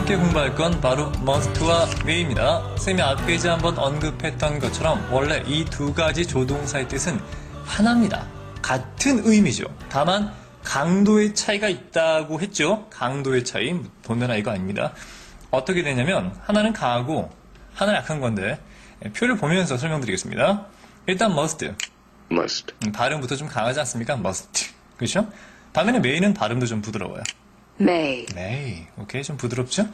함께 공부할 건 바로 must와 may입니다. 쌤이 앞페이지 한번 언급했던 것처럼 원래 이 두 가지 조동사의 뜻은 하나입니다. 같은 의미죠. 다만 강도의 차이가 있다고 했죠. 강도의 차이, 돈내나 이거 아닙니다. 어떻게 되냐면 하나는 강하고 하나는 약한 건데 표를 보면서 설명드리겠습니다. 일단 must. 발음부터 좀 강하지 않습니까? must. 그렇죠? 반면에 may는 발음도 좀 부드러워요. May. 오케이, 좀 부드럽죠?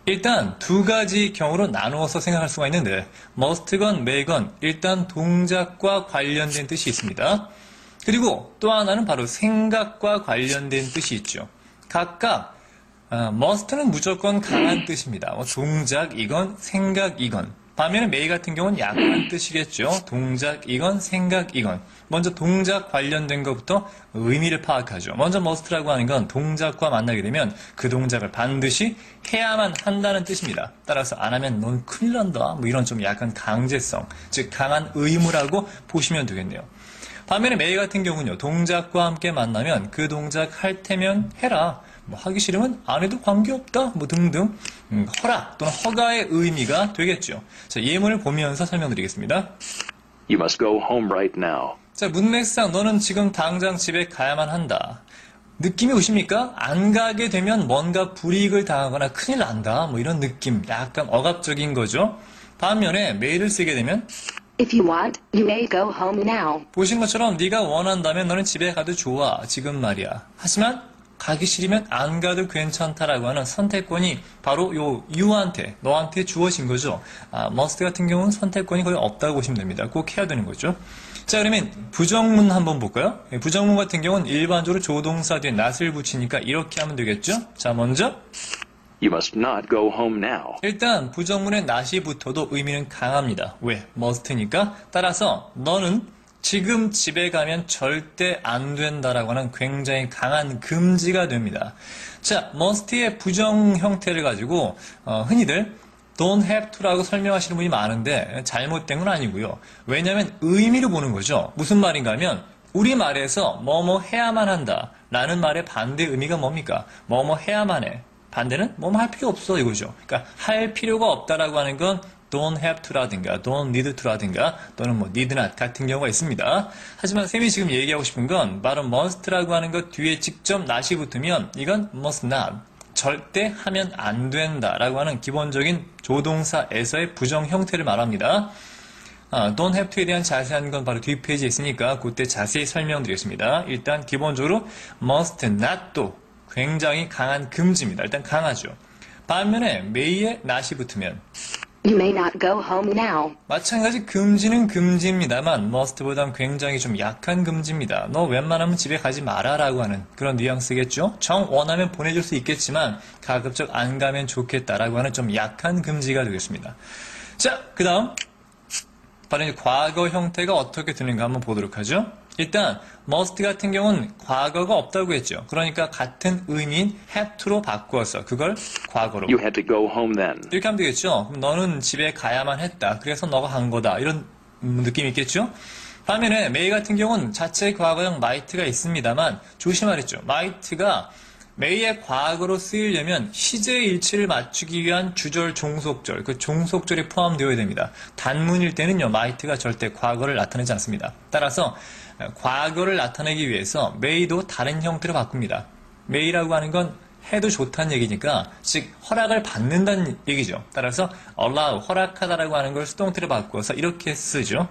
일단 두 가지 경우로 나누어서 생각할 수가 있는데 must건 may건 일단 동작과 관련된 뜻이 있습니다. 그리고 또 하나는 바로 생각과 관련된 뜻이 있죠. 각각 must는 무조건 강한 뜻입니다. 동작이건 생각이건. 반면에 may 같은 경우는 약한 뜻이겠죠. 동작이건 생각이건. 먼저 동작 관련된 것부터 의미를 파악하죠. 먼저 must라고 하는 건 동작과 만나게 되면 그 동작을 반드시 해야만 한다는 뜻입니다. 따라서 안 하면 넌 큰일 난다. 뭐 이런 좀 약간 강제성, 즉 강한 의무라고 보시면 되겠네요. 반면에 may 같은 경우는요. 동작과 함께 만나면 그 동작 할 테면 해라. 뭐 하기 싫으면 안 해도 관계없다. 뭐 등등 허락 또는 허가의 의미가 되겠죠. 자, 예문을 보면서 설명드리겠습니다. You must go home right now. 자, 문맥상 너는 지금 당장 집에 가야만 한다. 느낌이 오십니까? 안 가게 되면 뭔가 불이익을 당하거나 큰일 난다. 뭐 이런 느낌, 약간 억압적인 거죠. 반면에 may를 쓰게 되면 If you want, you may go home now. 보신 것처럼 네가 원한다면 너는 집에 가도 좋아. 지금 말이야. 하지만 가기 싫으면 안 가도 괜찮다라고 하는 선택권이 바로 요 you한테, 너한테 주어진 거죠. must 같은 경우는 선택권이 거의 없다고 보시면 됩니다. 꼭 해야 되는 거죠. 자, 그러면 부정문 한번 볼까요? 부정문 같은 경우는 일반적으로 조동사 뒤에 not을 붙이니까 이렇게 하면 되겠죠. 자, 먼저 You must not go home now. 일단 부정문에 not이 붙어도 의미는 강합니다. 왜? must니까. 따라서 너는 지금 집에 가면 절대 안 된다라고 하는 굉장히 강한 금지가 됩니다. 자, must의 부정 형태를 가지고 흔히들 don't have to라고 설명하시는 분이 많은데 잘못된 건 아니고요. 왜냐하면 의미를 보는 거죠. 무슨 말인가 하면 우리말에서 뭐뭐 해야만 한다 라는 말의 반대 의미가 뭡니까? 뭐뭐 해야만 해. 반대는 뭐뭐 할 필요 없어 이거죠. 그러니까 할 필요가 없다라고 하는 건 don't have to라든가 don't need to라든가 또는 뭐 need not 같은 경우가 있습니다. 하지만 쌤이 지금 얘기하고 싶은 건 바로 must라고 하는 것 뒤에 직접 not이 붙으면 이건 must not. 절대 하면 안 된다라고 하는 기본적인 조동사에서의 부정 형태를 말합니다. don't have to에 대한 자세한 건 바로 뒷페이지에 있으니까 그때 자세히 설명드리겠습니다. 일단 기본적으로 must not도 굉장히 강한 금지입니다. 일단 강하죠. 반면에 may에 not이 붙으면 You may not go home now. 마찬가지 금지는 금지입니다만 must보단 굉장히 좀 약한 금지입니다. 너 웬만하면 집에 가지 마라 라고 하는 그런 뉘앙스겠죠. 정 원하면 보내줄 수 있겠지만 가급적 안 가면 좋겠다라고 하는 좀 약한 금지가 되겠습니다. 자, 그 다음 바로 이제 과거 형태가 어떻게 되는가 한번 보도록 하죠. 일단 must 같은 경우는 과거가 없다고 했죠. 그러니까 같은 의미인 have to로 바꾸어서 그걸 과거로 You had to go home then. 이렇게 하면 되겠죠. 그럼 너는 집에 가야만 했다. 그래서 너가 간 거다. 이런 느낌이 있겠죠. 반면에 may 같은 경우는 자체 과거형 might가 있습니다만 조심하랬죠. might가 may의 과거로 쓰이려면 시제일치를 맞추기 위한 주절, 종속절, 그 종속절이 포함되어야 됩니다. 단문일 때는요, might가 절대 과거를 나타내지 않습니다. 따라서 과거를 나타내기 위해서 may도 다른 형태로 바꿉니다. may라고 하는 건 해도 좋다는 얘기니까, 즉 허락을 받는다는 얘기죠. 따라서 allow, 허락하다라고 하는 걸 수동태로 바꾸어서 이렇게 쓰죠.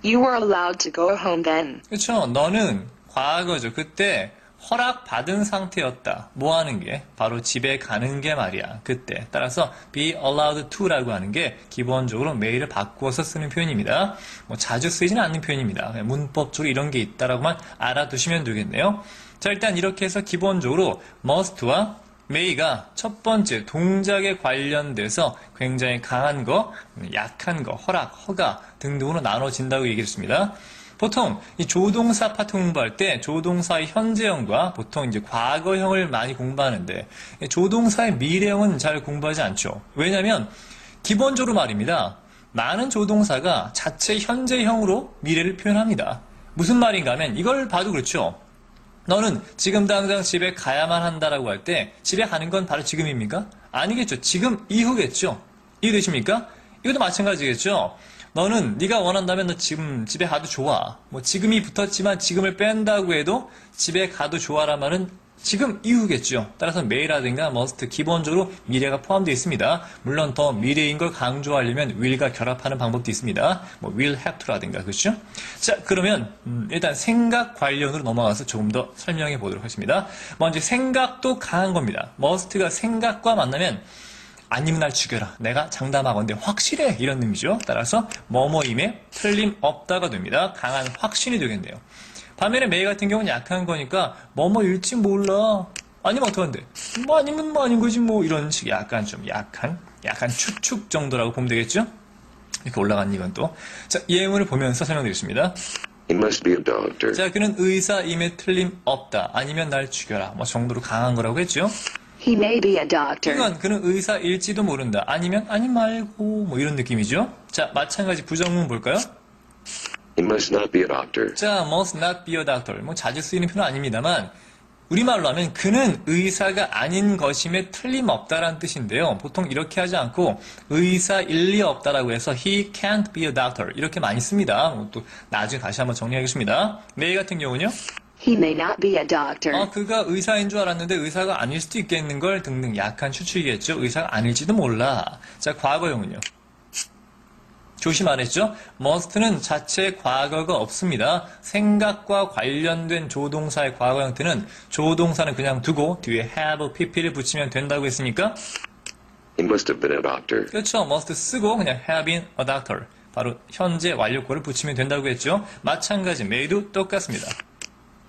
You were allowed to go home then. 그렇죠. 너는 과거죠. 그때 허락받은 상태였다. 뭐 하는 게? 바로 집에 가는 게 말이야. 그때. 따라서 be allowed to라고 하는 게 기본적으로 may를 바꾸어서 쓰는 표현입니다. 뭐 자주 쓰이지는 않는 표현입니다. 문법적으로 이런 게 있다라고만 알아두시면 되겠네요. 자, 일단 이렇게 해서 기본적으로 must와 may가 첫 번째 동작에 관련돼서 굉장히 강한 거, 약한 거, 허락, 허가 등등으로 나눠진다고 얘기했습니다. 보통 이 조동사 파트 공부할 때 조동사의 현재형과 보통 이제 과거형을 많이 공부하는데 조동사의 미래형은 잘 공부하지 않죠. 왜냐하면 기본적으로 말입니다. 많은 조동사가 자체 현재형으로 미래를 표현합니다. 무슨 말인가 하면 이걸 봐도 그렇죠. 너는 지금 당장 집에 가야만 한다라고 할 때 집에 가는 건 바로 지금입니까? 아니겠죠. 지금 이후겠죠. 이해되십니까? 이것도 마찬가지겠죠. 너는 네가 원한다면 너 지금 집에 가도 좋아. 뭐 지금이 붙었지만 지금을 뺀다고 해도 집에 가도 좋아란 말은 지금 이후겠죠. 따라서 may라든가 must 기본적으로 미래가 포함되어 있습니다. 물론 더 미래인 걸 강조하려면 will과 결합하는 방법도 있습니다. 뭐 will have to라든가 그렇죠? 자 그러면 일단 생각 관련으로 넘어가서 조금 더 설명해 보도록 하겠습니다. 먼저 생각도 강한 겁니다. must가 생각과 만나면 아니면 날 죽여라. 내가 장담하건대 확실해. 이런 의미죠. 따라서 뭐뭐임에 틀림없다가 됩니다. 강한 확신이 되겠네요. 반면에 may 같은 경우는 약한 거니까 뭐뭐일지 몰라. 아니면 어떡한데? 뭐 아니면 뭐 아닌 거지 뭐 이런 식의 약간 좀 약한 추측 정도라고 보면 되겠죠? 이렇게 올라간 이건 또. 자, 예문을 보면서 설명드리겠습니다. He must be a doctor. 자, 그는 의사임에 틀림없다. 아니면 날 죽여라. 뭐 정도로 강한 거라고 했죠? He may be a doctor. 이건 그는 의사일지도 모른다. 아니면 아니 말고 뭐 이런 느낌이죠. 자, 마찬가지 부정문 볼까요? He must not be a doctor. 자, must not be a doctor. 뭐 자주 쓰이는 표현은 아닙니다만 우리말로 하면 그는 의사가 아닌 것임에 틀림없다라는 뜻인데요. 보통 이렇게 하지 않고 의사일 리 없다라고 해서 he can't be a doctor 이렇게 많이 씁니다. 또 나중에 다시 한번 정리하겠습니다. may 같은 경우는요. He may not be a doctor. 그가 의사인 줄 알았는데 의사가 아닐 수도 있겠는 걸 등등 약한 추측이겠죠. 의사가 아닐지도 몰라. 자, 과거형은요. 조심 안 했죠? must는 자체 과거가 없습니다. 생각과 관련된 조동사의 과거 형태는 조동사는 그냥 두고 뒤에 have, pp를 붙이면 된다고 했으니까 He must have been a doctor. 그렇죠. must 쓰고 그냥 have been a doctor 바로 현재 완료구를 붙이면 된다고 했죠. 마찬가지 may도 똑같습니다.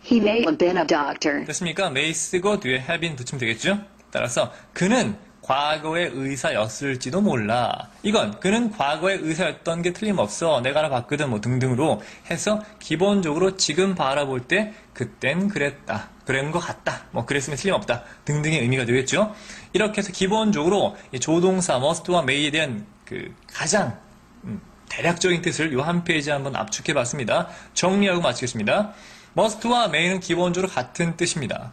He may have been a doctor. 됐습니까? may 쓰고 뒤에 have been 붙이면 되겠죠? 따라서 그는 과거의 의사였을지도 몰라. 이건 그는 과거의 의사였던 게 틀림없어. 내가 알아봤거든 뭐 등등으로 해서 기본적으로 지금 바라볼 때 그땐 그랬다. 그런 것 같다. 뭐 그랬으면 틀림없다. 등등의 의미가 되겠죠. 이렇게 해서 기본적으로 이 조동사 must와 may에 대한 그 가장 대략적인 뜻을 이 한 페이지에 한번 압축해 봤습니다. 정리하고 마치겠습니다. must와 may는 기본적으로 같은 뜻입니다.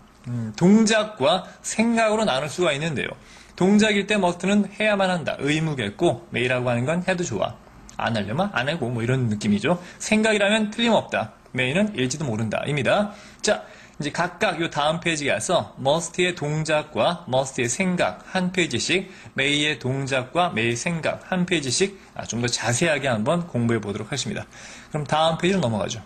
동작과 생각으로 나눌 수가 있는데요. 동작일 때 must는 해야만 한다. 의무겠고 may라고 하는 건 해도 좋아. 안 하려면 안 하고 뭐 이런 느낌이죠. 생각이라면 틀림없다. may는 일지도 모른다. 입니다. 자, 이제 각각 이 다음 페이지에 가서 must의 동작과 must의 생각 한 페이지씩, may의 동작과 may의 생각 한 페이지씩 좀 더 자세하게 한번 공부해 보도록 하겠습니다. 그럼 다음 페이지로 넘어가죠.